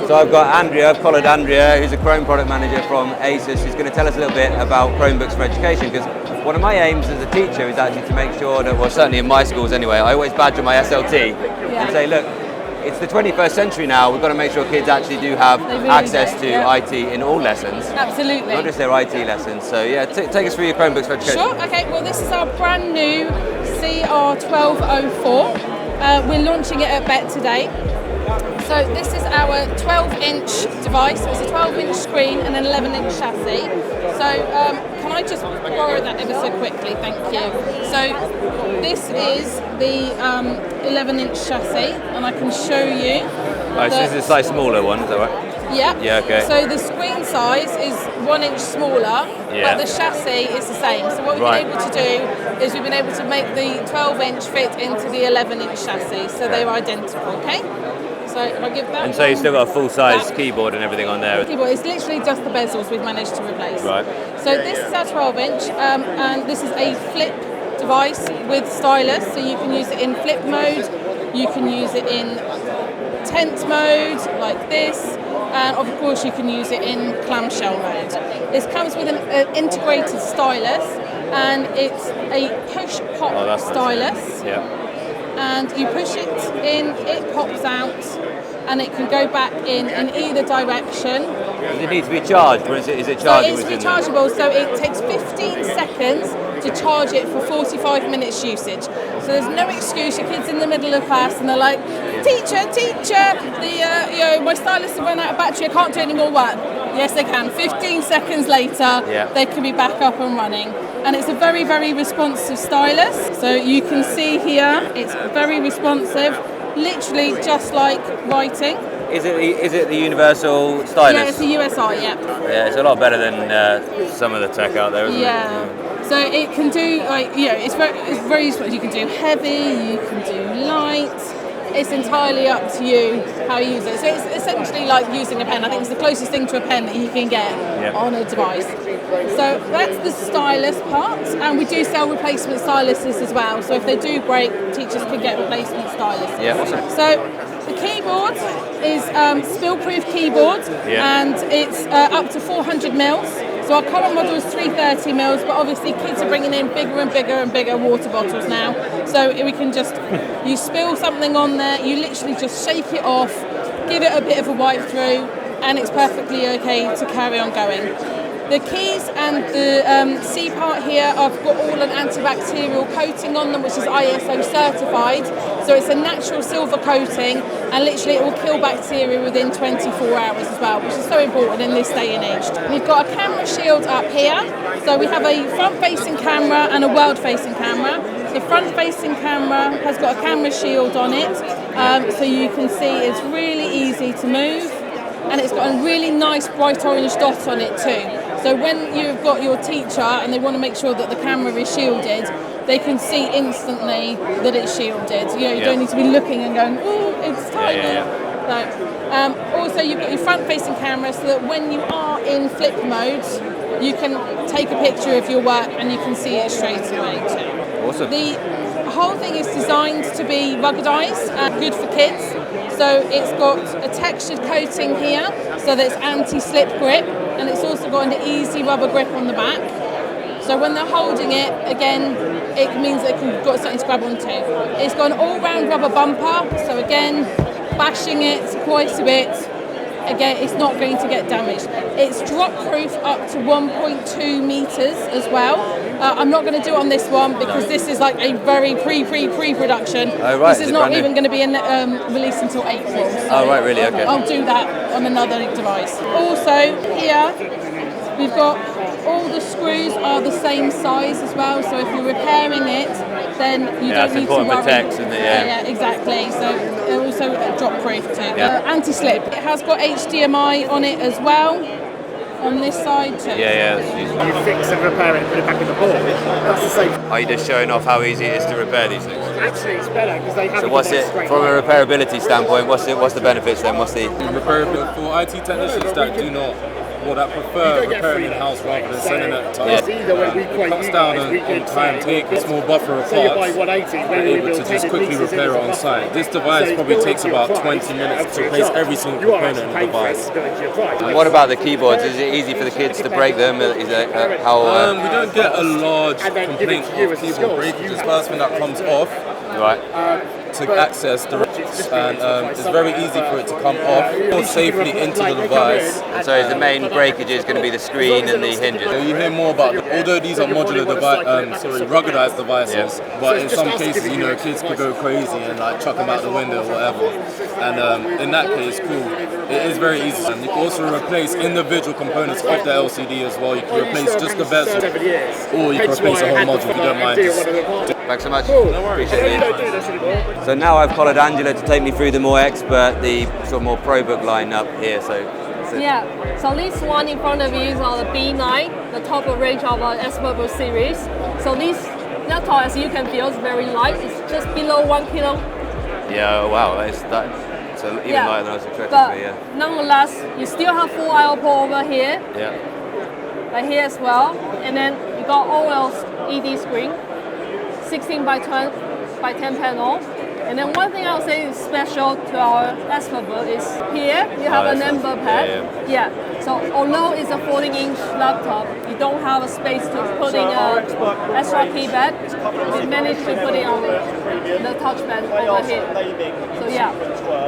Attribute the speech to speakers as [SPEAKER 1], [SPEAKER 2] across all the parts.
[SPEAKER 1] So I've got Andrea, I've collared Andrea, who's a Chrome product manager from ASUS, who's going to tell us a little bit about Chromebooks for education, because one of my aims as a teacher is actually to make sure that, well, certainly in my schools anyway, I always badger my SLT and say, look, it's the 21st century now, we've got to make sure kids actually do have access to IT in all lessons.
[SPEAKER 2] Absolutely.
[SPEAKER 1] Not just their IT lessons. So yeah, take us through your Chromebooks for education.
[SPEAKER 2] Sure, okay, well this is our brand new CR1204. We're launching it at BETT today. So this is our 12-inch device. It's a 12-inch screen and an 11-inch chassis. So can I just borrow that ever so quickly? Thank you. So this is the 11-inch chassis, and I can show you.
[SPEAKER 1] So this is a slightly smaller one, is that right?
[SPEAKER 2] Yeah.
[SPEAKER 1] Yeah, okay.
[SPEAKER 2] So the screen size is 1 inch smaller, but the chassis is the same. So what we've been able to do is we've been able to make the 12-inch fit into the 11-inch chassis, so they're identical, okay? So if I give that
[SPEAKER 1] And so you've still got a full-size keyboard and everything on there?
[SPEAKER 2] Keyboard, it's literally just the bezels we've managed to replace.
[SPEAKER 1] Right.
[SPEAKER 2] So this is our 12-inch, and this is a flip device with Stylus, so you can use it in flip mode, you can use it in tent mode, like this, and of course you can use it in clamshell mode. This comes with an integrated stylus, and it's a push-pop stylus.
[SPEAKER 1] Yeah.
[SPEAKER 2] And you push it in, it pops out, and it can go back in either direction.
[SPEAKER 1] Does it need to be charged, or is it charging?
[SPEAKER 2] So it's rechargeable, so it takes 15 seconds to charge it for 45 minutes usage. So there's no excuse. Your kid's in the middle of class and they're like, teacher, my stylus has run out of battery, I can't do any more work. Yes, they can. 15 seconds later, they can be back up and running. And it's a very, very responsive stylus. So you can see here, it's very responsive, literally just like writing.
[SPEAKER 1] Is it the universal stylus?
[SPEAKER 2] Yeah, it's a USI, yeah.
[SPEAKER 1] Yeah, it's a lot better than some of the tech out there, isn't it?
[SPEAKER 2] Yeah. So it can do, it's very useful. You can do heavy, you can do light. It's entirely up to you how you use it. So it's essentially like using a pen. I think it's the closest thing to a pen that you can get on a device. So that's the stylus part, and we do sell replacement styluses as well. So if they do break, teachers can get replacement styluses.
[SPEAKER 1] Yeah, awesome.
[SPEAKER 2] So the keyboard is spill-proof keyboard, and it's up to 400 mils. So our current model is 330 mils, but obviously kids are bringing in bigger and bigger and bigger water bottles now. So we can just, you spill something on there, you literally just shake it off, give it a bit of a wipe through, and it's perfectly okay to carry on going. The keys and the C part here, I've got all an antibacterial coating on them, which is ISO certified. So it's a natural silver coating, and literally it will kill bacteria within 24 hours as well, which is so important in this day and age. We've got a camera shield up here. So we have a front-facing camera and a world-facing camera. The front-facing camera has got a camera shield on it, so you can see it's really easy to move, and it's got a really nice bright orange dot on it too. So when you've got your teacher and they want to make sure that the camera is shielded, they can see instantly that it's shielded. You don't need to be looking and going, oh, it's tiny. So, also you've got your front-facing camera, so that when you are in flip mode, you can take a picture of your work and you can see it straight away too.
[SPEAKER 1] Awesome.
[SPEAKER 2] The whole thing is designed to be ruggedized and good for kids. So it's got a textured coating here, so that it's anti-slip grip, and it's also got an easy rubber grip on the back. So when they're holding it, again, it means they've got something to grab onto. It's got an all-round rubber bumper, so again, bashing it quite a bit, again, it's not going to get damaged. It's drop-proof up to 1.2 meters as well. I'm not going to do it on this one because this is like a very pre-production.
[SPEAKER 1] Oh, right.
[SPEAKER 2] This is not even going to be released until April. So
[SPEAKER 1] oh, right, really? Okay.
[SPEAKER 2] I'll do that on another device. Also, here, we've got all the screws are the same size as well, so if you're repairing it, then you don't need to worry.
[SPEAKER 1] For text, isn't it?
[SPEAKER 2] Yeah, exactly. So they're also drop-proof too. Anti-slip. It has got HDMI on it as well. On this side too.
[SPEAKER 1] Yeah.
[SPEAKER 3] You fix and repair it and put it back in the board. That's the same.
[SPEAKER 1] Are you just showing off how easy it is to repair these things?
[SPEAKER 3] Actually, it's better because they have.
[SPEAKER 1] So what's it from a repairability standpoint? What's the benefits then? What's the
[SPEAKER 4] repairability for IT technicians that do not that prefer repairing in-house rather than sending it to us. It cuts down on time take, it's more buffer of parts, we're able to just quickly repair it on site. This device probably takes about 20 minutes to replace every single component in the device.
[SPEAKER 1] And what about the keyboards? Is it easy for the kids to break them? Is it, how?
[SPEAKER 4] We don't get a large complaint of keyboard breakage. The first thing that comes off,
[SPEAKER 1] right,
[SPEAKER 4] to access the and it's very easy for it to come off more safely into the device.
[SPEAKER 1] And so the main breakage is going to be the screen and the hinges.
[SPEAKER 4] So you hear more about, although these are modular ruggedized devices, but in some cases, you know, kids could go crazy and like chuck them out the window or whatever. And in that case, cool, it is very easy. And you can also replace individual components of the LCD as well. You can replace just the bezel, or you can replace the whole module if you don't mind.
[SPEAKER 1] Thanks so much. Appreciate it. So now I've followed Angela to take me through the more expert, the sort of more ProBook line up here. So
[SPEAKER 5] so this one in front of you is our B9, the top of range of our ExpertBook series. So this laptop, as you can feel, is very light. It's just below 1 kilo.
[SPEAKER 1] Yeah, wow, so even lighter than I was expecting
[SPEAKER 5] but
[SPEAKER 1] to be,
[SPEAKER 5] nonetheless, you still have full I/O port over here.
[SPEAKER 1] Yeah.
[SPEAKER 5] Right here as well. And then you got OLED screen, 16 by 10 panel. And then one thing I would say is special to our ExpertBook is here you have a number pad. Yeah. So although it's a 14-inch laptop, you don't have a space to put in an extra keypad. We managed to put it on the touchpad over here. So yeah,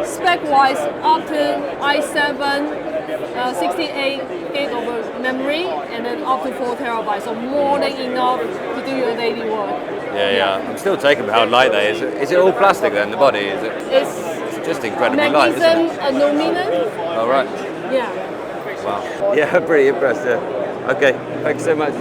[SPEAKER 5] spec-wise, up to i7, 68 gig of memory, and then up to 4 terabytes. So more than enough to do your daily work.
[SPEAKER 1] Yeah. I'm still taken by how light that is. Is it all plastic then, the body? Is it?
[SPEAKER 5] It's
[SPEAKER 1] just incredibly light, isn't it?
[SPEAKER 5] magnesium aluminum.
[SPEAKER 1] Oh, right.
[SPEAKER 5] Yeah.
[SPEAKER 1] Wow. Yeah, pretty impressed. Yeah. Okay, thanks so much.